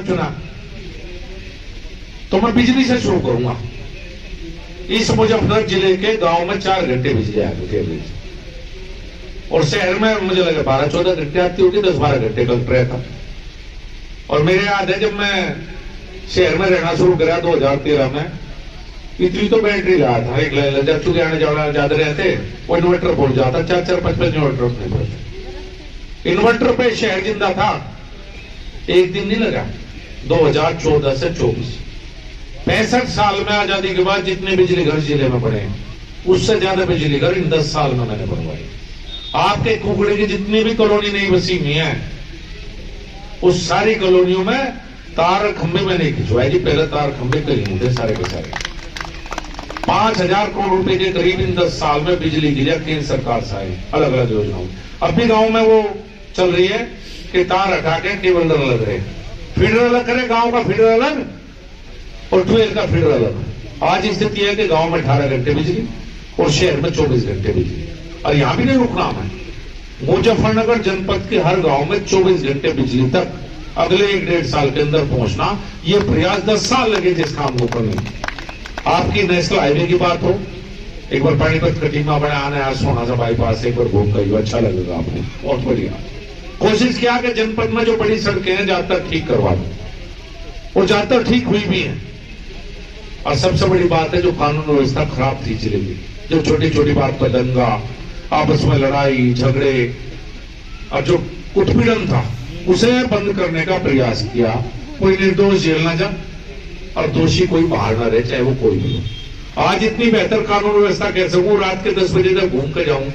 चुना तो मैं बिजली से शुरू करूंगा। इस मुजफ्फरनगर जिले के गांव में 4 घंटे बिजली आ गई, और शहर में मुझे लगा 12-14 घंटे आती होगी, 10-12 घंटे कल रहता। और मेरे याद है जब मैं शहर में रहना शुरू करा 2013 में, इतनी तो बैटरी रहा था, एक जब चूंकि आने जाना ज्यादा रहते वो इन्वर्टर बोल जाता, 4-4-5-5 इन्वर्टर अपने पास। इन्वर्टर पे शहर जिंदा था। एक दिन नहीं लगा 2014 से 24, 65 साल में आजादी के बाद जितने बिजली घर जिले में बने उससे ज्यादा बिजली घर इन 10 साल में मैंने बनवाई। आपके कुकड़े की जितनी भी कॉलोनी नहीं बसी हुई है, उस सारी कॉलोनियों में तार खंभे में नहीं खिंचवाए जी, पहले तार खंभे कहीं थे सारे के सारे। 5,000 करोड़ रुपए के करीब इन 10 साल में बिजली गिरा केंद्र सरकार से आई अलग अलग योजनाओं। अब भी गांव में वो चल रही है कि तार हटा के केबल अलग रहे, फीडर अलग करे, गांव का फीडर अलग और ट्वेल्व का फीडर अलग। आज स्थिति है कि गांव में 18 घंटे बिजली और शहर में 24 घंटे बिजली। और यहां भी नहीं रुकना है, मुजफ्फरनगर जनपद के हर गांव में 24 घंटे बिजली तक अगले 1-1.5 साल के अंदर पहुंचना, ये प्रयास 10 साल लगे जिस काम को करने। आपकी नेशनल हाईवे की बात हो, एक बार पानीपत कटिंगा बना आने सोना सा बाईपास एक बार घूम कर अच्छा लगेगा आपको, बहुत बढ़िया। कोशिश किया कि जनपद में जो बड़ी सड़कें हैं ज्यादातर ठीक करवा दो, और ज्यादातर ठीक हुई भी है। और सबसे बड़ी बात है जो कानून व्यवस्था खराब थी जिले की, जो छोटी छोटी बात पर दंगा, आपस में लड़ाई झगड़े और जो उत्पीड़न था उसे बंद करने का प्रयास किया। कोई निर्दोष जेल ना जा और दोषी कोई बाहर ना रहे, चाहे वो कोई भी हो। आज इतनी बेहतर कानून व्यवस्था कह सकूं, रात के 10 बजे तक घूम कर जाऊं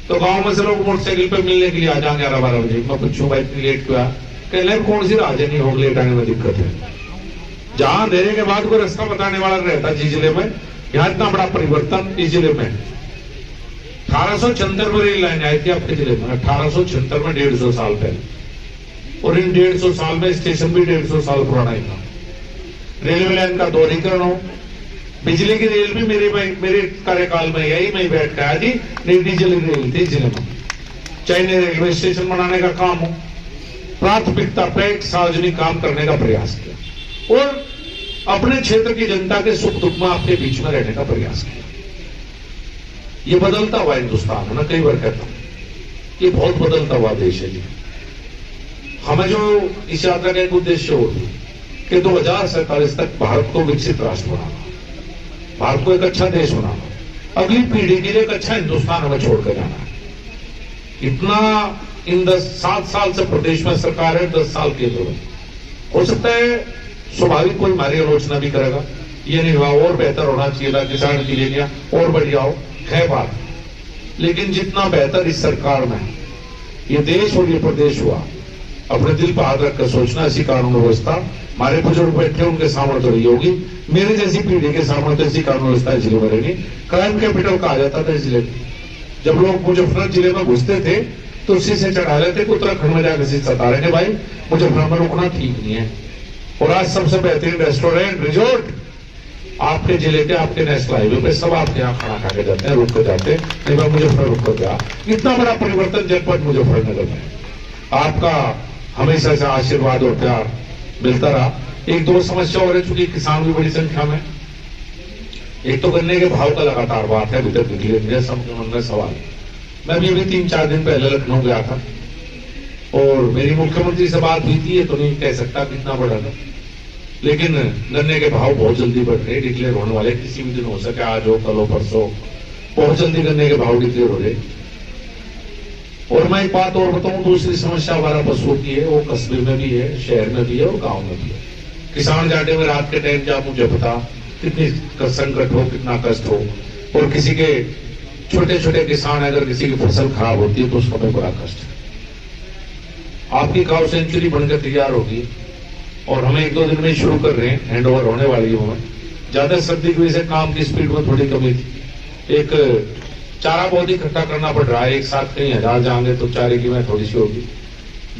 तो गांव में से लोग मोटरसाइकिल पे मिलने के लिए आ जाएंगे 11-12 बजे। मैं पूछूं भाई इतनी लेट क्यों आया, कहले कौन सी राजे नहीं हो, लेट आने में दिक्कत है। जहां अंधेरे के बाद कोई रास्ता बताने वाला रहता जिस जिले में, यहां इतना बड़ा परिवर्तन इस जिले में। 1876 में रेल लाइन आई थी आपके जिले में, 1876 में 150 साल पहले, और इन 150 साल में स्टेशन भी 150 साल पुराना ही था। रेलवे लाइन का दोहरीकरण हो, बिजली की रेल भी मेरे कार्यकाल में यही मैं बैठ के आया थी, नई डीजल रेल थी जिले में। चाहे रेलवे स्टेशन बनाने का काम हो, प्राथमिकता पे एक सार्वजनिक काम करने का प्रयास किया, और अपने क्षेत्र की जनता के सुख दुख में आपके बीच में रहने का प्रयास किया। ये बदलता हुआ हिंदुस्तान है ना, कई बार कहता हूं ये बहुत बदलता हुआ देश है जी। हमें जो इस यात्रा का एक उद्देश्य होती कि 2047 तक भारत को विकसित राष्ट्र बनाना, भारत को एक अच्छा देश बनाना, अगली पीढ़ी के लिए एक अच्छा हिंदुस्तान हमें छोड़कर जाना है। इतना इन 7 साल से प्रदेश में सरकार है, 10 साल केंद्र में। हो सकता है स्वाभाविक कोई हमारी आलोचना भी करेगा, ये नहीं हुआ और बेहतर होना चाहिए था, किसान के लिए क्या और बढ़िया हो, है बात। लेकिन जितना बेहतर इस सरकार में ये देश और ये प्रदेश हुआ, अपने दिल पर हाथ रखकर सोचना। ऐसी कानून व्यवस्था हमारे बुजुर्ग बैठे उनके सामने तो रही होगी, मेरे जैसी पीढ़ी के सामने तो ऐसी कानून व्यवस्था जिले में रहेगी। क्राइम कैपिटल कहा जाता था इस जिले को। जब लोग मुजफ्फरनगर जिले में घुसते थे तो उसी से चढ़ा लेते कि उत्तराखंड में जाकर सता रहे भाई मुजफ्फरनगर में रुकना ठीक नहीं है। और आज सबसे बेहतरीन रेस्टोरेंट रिजोर्ट आपके जिले के, आपके नेशनल हाईवे पे सब आपके यहाँ खाना खा के जाते हैं, रुक कर जाते हैं। नहीं भाई मुजफ्फरनगर रुक कर गया। इतना बड़ा परिवर्तन जनपद मुजफ्फरनगर में आपका हमेशा से आशीर्वाद और प्यार मिलता रहा। 1-2 समस्या हो रही, चूंकि किसान भी बड़ी संख्या में, एक तो गन्ने के भाव का लगातार बात है, अभी तक निकले सबके मन में सवाल। मैं भी अभी 3-4 दिन पहले लखनऊ गया था और मेरी मुख्यमंत्री से बात हुई थी, ये तो नहीं कह सकता कितना बढ़ा था, लेकिन गन्ने के भाव बहुत जल्दी बढ़ रहे, डिक्लेयर होने वाले, किसी भी दिन हो सके, आज हो कल हो परसों, बहुत जल्दी गन्ने के भाव डिक्लेयर हो रहे। और मैं एक बात और बताऊं, दूसरी समस्या हमारा पशुओं की है, वो कस्बे में भी है, शहर में भी है और गांव में भी है। किसान जाटे में रात के टाइम जब मुझे पता कितनी संकट हो, कितना कष्ट हो, और किसी के छोटे छोटे किसान अगर किसी की फसल खराब होती है तो उसका भी बड़ा कष्ट है। आपकी काउ सेंचुरी बनकर तैयार होगी और हमें 1-2 दिन में शुरू कर रहे हैं, हैंड ओवर होने वाली है। हमें ज्यादा सर्दी की वजह से काम की स्पीड में थोड़ी कमी थी। एक चारा बहुत इकट्ठा करना पड़ रहा है, एक साथ कहीं 1000 जाएंगे तो चारे की मैं थोड़ी सी होगी।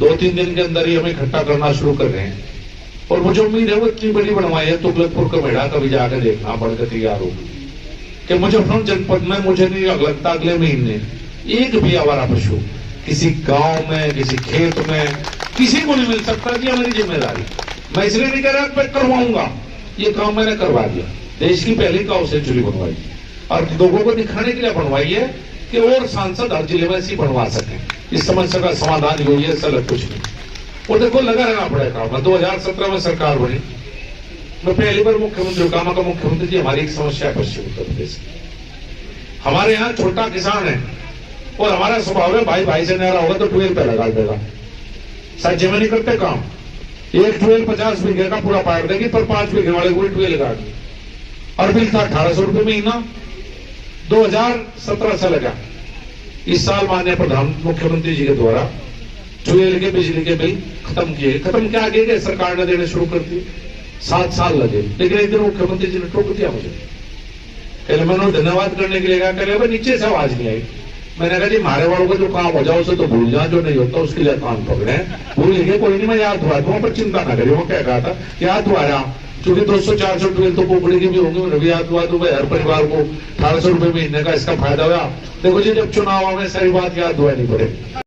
2-3 दिन के अंदर ही हमें इकट्ठा करना शुरू कर रहे हैं और मुझे उम्मीद है वो इतनी बड़ी बनवाई है तुगलकपुर का मेढ़ा कभी जाकर देखना, बढ़कर तैयार होगी कि मुजफ्फरनगर जनपद में मुझे नहीं लगता अगले महीने एक भी आवारा पशु किसी गांव में, किसी खेत में किसी को नहीं मिल सकता। ये हमारी जिम्मेदारी। मैं इसलिए नहीं कह रहा मैं करवाऊंगा, ये काम मैंने करवा दिया। देश की पहली काउ सेंचुरी बनवाई और लोगों को दिखाने के लिए बनवाई है कि और सांसद हर जिले में ऐसी बनवा सके। इस समस्या का समाधान यही है, सर कुछ नहीं। और देखो लगा रहना पड़ेगा। मैं 2017 में सरकार बनी, मैं पहली बार मुख्यमंत्री कामा का मुख्यमंत्री जी। हमारी एक समस्या है पश्चिम उत्तर प्रदेश की, हमारे यहाँ छोटा किसान है और हमारा स्वभाव है भाई भाई से न्यारा होगा तो ट्वेल पे लगा देगा। सच्चे में नहीं करते काम। एक ट्वेल 50 बीघे का पूरा पाट देगी, पर 5 बीघे वाले को ट्वेल लगा दी और बिल था 1800 रुपये महीना। 2017 से लगा। इस साल माननीय प्रधान मुख्यमंत्री जी के द्वारा ट्वेल के बिजली के बिल खत्म किए। खत्म क्या किए, सरकार ने देने शुरू कर दिए। 7 साल लगे, लेकिन एक दिन मुख्यमंत्री जी ने टोक दिया मुझे। पहले मैंने धन्यवाद करने के लिए कहा, कह नीचे से आवाज नहीं आई। मैंने कहा जी हमारे वालों का जो काम हो जाओ उसे तो भूल जाओ, जो नहीं होता उसके लिए कान पकड़े। भूल गए, कोई नहीं, मैं याद हुआ दूंगा, पर चिंता ना करिए। वो क्या कहा था, याद हुआ रहा, क्योंकि 200-400 ट्वेल तो पोपड़ी की भी होंगी, उन्हें भी याद हुआ दूंगा। हर परिवार को 1800 रुपये महीने का इसका फायदा हुआ। देखो जी, जब चुनाव में सारी बात याद हुआ नहीं पड़े।